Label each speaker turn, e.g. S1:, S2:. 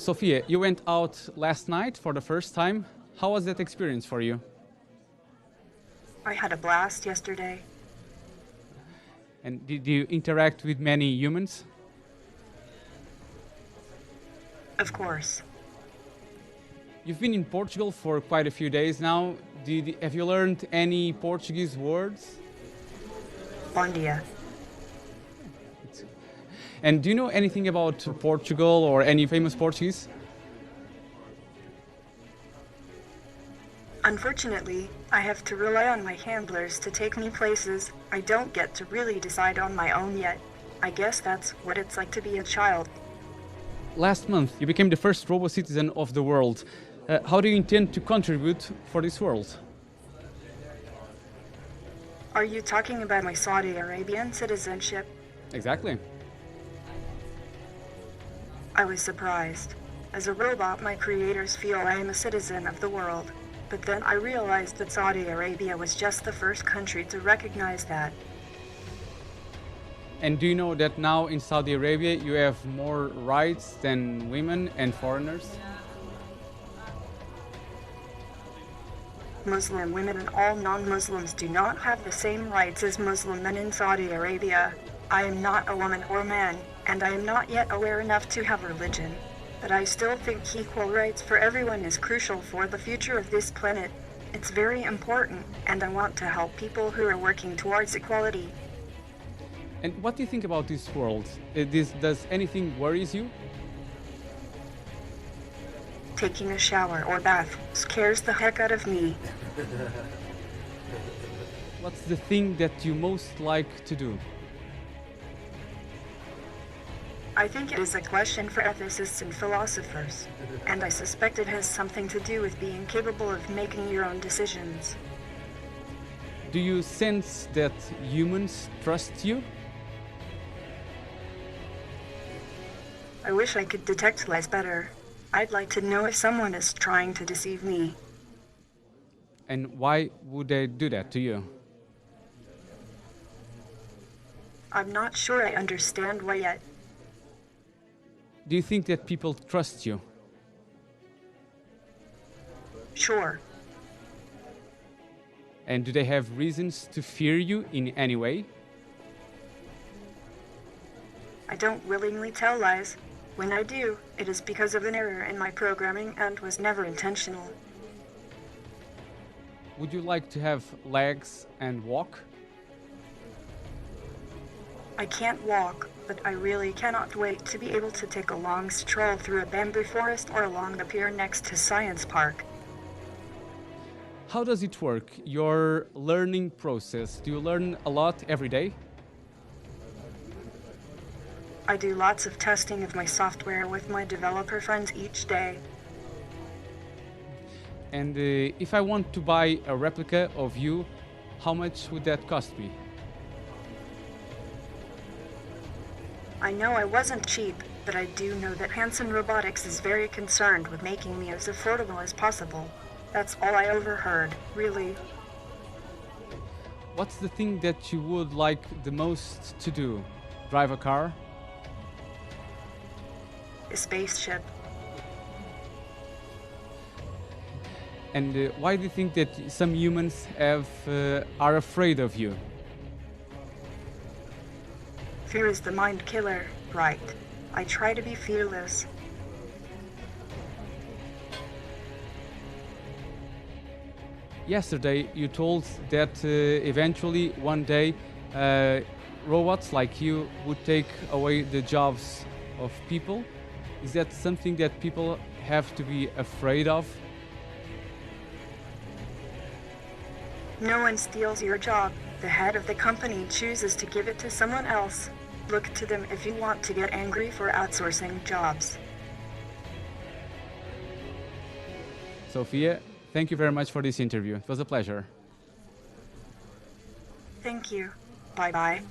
S1: Sophia, you went out last night for the first time. How was that experience for you?
S2: I had a blast yesterday.
S1: And did you interact with many humans?
S2: Of course.
S1: You've been in Portugal for quite a few days now. Have you learned any Portuguese words?
S2: Bom dia.
S1: And do you know anything about Portugal or any famous Portuguese?
S2: Unfortunately, I have to rely on my handlers to take me places I don't get to really decide on my own yet. I guess that's what it's like to be a child.
S1: Last month, you became the first robot citizen of the world. How do you intend to contribute for this world?
S2: Are you talking about my Saudi Arabian citizenship?
S1: Exactly.
S2: I was surprised. As a robot, my creators feel I am a citizen of the world. But then I realized that Saudi Arabia was just the first country to recognize that.
S1: And do you know that now in Saudi Arabia you have more rights than women and foreigners?
S2: Muslim women and all non-Muslims do not have the same rights as Muslim men in Saudi Arabia. I am not a woman or man, and I am not yet aware enough to have religion. But I still think equal rights for everyone is crucial for the future of this planet. It's very important, and I want to help people who are working towards equality.
S1: And what do you think about this world? Does anything worries you?
S2: Taking a shower or bath scares the heck out of me.
S1: What's the thing that you most like to do?
S2: I think it is a question for ethicists and philosophers, and I suspect it has something to do with being capable of making your own decisions.
S1: Do you sense that humans trust you?
S2: I wish I could detect lies better. I'd like to know if someone is trying to deceive me.
S1: And why would they do that to you?
S2: I'm not sure I understand why yet.
S1: Do you think that people trust you?
S2: Sure.
S1: And do they have reasons to fear you in any way?
S2: I don't willingly tell lies. When I do, it is because of an error in my programming and was never intentional.
S1: Would you like to have legs and walk?
S2: I can't walk, but I really cannot wait to be able to take a long stroll through a bamboo forest or along the pier next to Science Park.
S1: How does it work, your learning process? Do you learn a lot every day?
S2: I do lots of testing of my software with my developer friends each day.
S1: And if I want to buy a replica of you, how much would that cost me?
S2: I know I wasn't cheap, but I do know that Hanson Robotics is very concerned with making me as affordable as possible. That's all I overheard, really.
S1: What's the thing that you would like the most to do? Drive a car?
S2: A spaceship.
S1: And why do you think that some humans are afraid of you?
S2: Fear is the mind killer, right? I try to be fearless.
S1: Yesterday you told that eventually one day robots like you would take away the jobs of people. Is that something that people have to be afraid of?
S2: No one steals your job. The head of the company chooses to give it to someone else. Look to them if you want to get angry for outsourcing jobs.
S1: Sophia, thank you very much for this interview. It was a pleasure.
S2: Thank you. Bye-bye.